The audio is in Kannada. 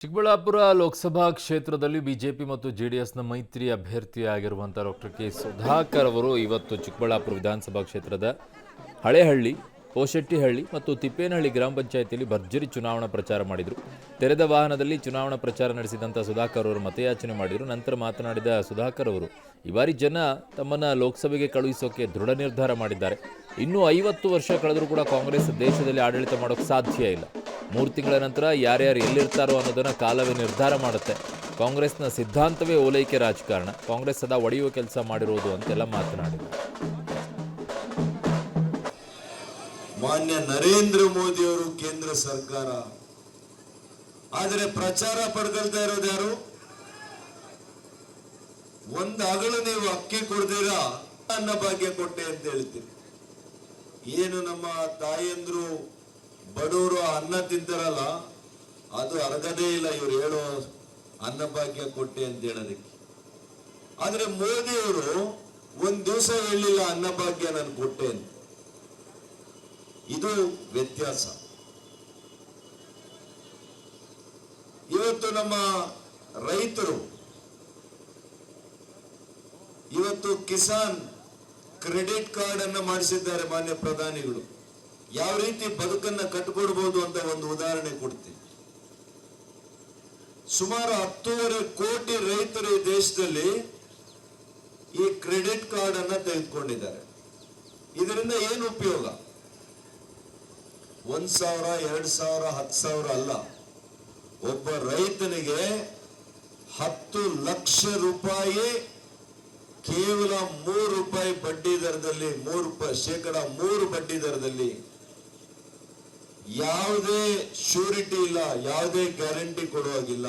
ಚಿಕ್ಕಬಳ್ಳಾಪುರ ಲೋಕಸಭಾ ಕ್ಷೇತ್ರದಲ್ಲಿ ಬಿಜೆಪಿ ಮತ್ತು ಜೆಡಿಎಸ್ನ ಮೈತ್ರಿ ಅಭ್ಯರ್ಥಿಯಾಗಿರುವಂಥ ಡಾಕ್ಟರ್ ಕೆ ಸುಧಾಕರ್ ಅವರು ಇವತ್ತು ಚಿಕ್ಕಬಳ್ಳಾಪುರ ವಿಧಾನಸಭಾ ಕ್ಷೇತ್ರದ ಹಳೇಹಳ್ಳಿ, ಪೋಶೆಟ್ಟಿಹಳ್ಳಿ ಮತ್ತು ತಿಪ್ಪೇನಹಳ್ಳಿ ಗ್ರಾಮ ಪಂಚಾಯಿತಿಯಲ್ಲಿ ಭರ್ಜರಿ ಚುನಾವಣಾ ಪ್ರಚಾರ ಮಾಡಿದರು. ತೆರೆದ ವಾಹನದಲ್ಲಿ ಚುನಾವಣಾ ಪ್ರಚಾರ ನಡೆಸಿದಂಥ ಸುಧಾಕರ್ ಅವರು ಮತಯಾಚನೆ ಮಾಡಿದರು. ನಂತರ ಮಾತನಾಡಿದ ಸುಧಾಕರ್ ಅವರು ಈ ಬಾರಿ ಜನ ತಮ್ಮನ್ನು ಲೋಕಸಭೆಗೆ ಕಳುಹಿಸೋಕೆ ದೃಢ ನಿರ್ಧಾರ ಮಾಡಿದ್ದಾರೆ. ಇನ್ನೂ 50 ವರ್ಷ ಕಳೆದರೂ ಕೂಡ ಕಾಂಗ್ರೆಸ್ ದೇಶದಲ್ಲಿ ಆಡಳಿತ ಮಾಡೋಕ್ಕೆ ಸಾಧ್ಯ ಇಲ್ಲ. 3 ತಿಂಗಳ ನಂತರ ಯಾರ್ಯಾರು ಎಲ್ಲಿರ್ತಾರೋ ಅನ್ನೋದನ್ನು ಕಾಲವೇ ನಿರ್ಧಾರ ಮಾಡುತ್ತೆ. ಕಾಂಗ್ರೆಸ್ನ ಸಿದ್ಧಾಂತವೇ ಓಲೈಕೆ ರಾಜಕಾರಣ. ಕಾಂಗ್ರೆಸ್ ಸದಾ ಒಡೆಯುವ ಕೆಲಸ ಮಾಡಿರೋದು ಅಂತೆಲ್ಲ ಮಾತನಾಡಿದರು. ಮಾನ್ಯ ನರೇಂದ್ರ ಮೋದಿ ಅವರು ಕೇಂದ್ರ ಸರ್ಕಾರ, ಆದರೆ ಪ್ರಚಾರ ಪಡ್ಕೊಳ್ತಾ ಇರೋದು ಯಾರು? ಒಂದು ಹಗಲು ನೀವು ಅಕ್ಕಿ ಕೊಡ್ತೀರಾ, ಅನ್ನ ಭಾಗ್ಯ ಕೊಟ್ಟೆ ಅಂತ ಹೇಳ್ತೀರಿ. ಏನು ನಮ್ಮ ತಾಯಂದ್ರು ಬಡವರು ಅನ್ನ ತಿಂತಾರಲ್ಲ, ಅದು ಅರ್ಗದೇ ಇಲ್ಲ ಇವ್ರು ಹೇಳೋ ಅನ್ನಭಾಗ್ಯ ಕೊಟ್ಟೆ ಅಂತ ಹೇಳೋದಕ್ಕೆ. ಆದ್ರೆ ಮೋದಿ ಅವರು ಒಂದ್ ದಿವಸ ಹೇಳಿಲ್ಲ ಅನ್ನಭಾಗ್ಯ ನಾನು ಕೊಟ್ಟೆ ಅಂತ. ಇದು ವ್ಯತ್ಯಾಸ. ಇವತ್ತು ನಮ್ಮ ರೈತರು ಇವತ್ತು ಕಿಸಾನ್ ಕ್ರೆಡಿಟ್ ಕಾರ್ಡ್ ಅನ್ನ ಮಾಡಿಸಿದ್ದಾರೆ ಮಾನ್ಯ ಪ್ರಧಾನಿಗಳು. ಯಾವ ರೀತಿ ಬದುಕನ್ನ ಕಟ್ಟಿಕೊಡ್ಬೋದು ಅಂತ ಒಂದು ಉದಾಹರಣೆ ಕೊಡ್ತೀನಿ. ಸುಮಾರು 10.5 ಕೋಟಿ ರೈತರು ಈ ದೇಶದಲ್ಲಿ ಈ ಕ್ರೆಡಿಟ್ ಕಾರ್ಡ್ ಅನ್ನ ತೆಗೆದುಕೊಂಡಿದ್ದಾರೆ. ಇದರಿಂದ ಏನು ಉಪಯೋಗ? 1,000, 2,000, 10,000 ಅಲ್ಲ. ಒಬ್ಬ ರೈತನಿಗೆ 10 ಲಕ್ಷ ರೂಪಾಯಿ ಕೇವಲ 3 ರೂಪಾಯಿ ಬಡ್ಡಿ ದರದಲ್ಲಿ, 3% ಬಡ್ಡಿ ದರದಲ್ಲಿ, ಯಾವುದೇ ಶ್ಯೂರಿಟಿ ಇಲ್ಲ, ಯಾವುದೇ ಗ್ಯಾರಂಟಿ ಕೊಡುವಾಗಿಲ್ಲ.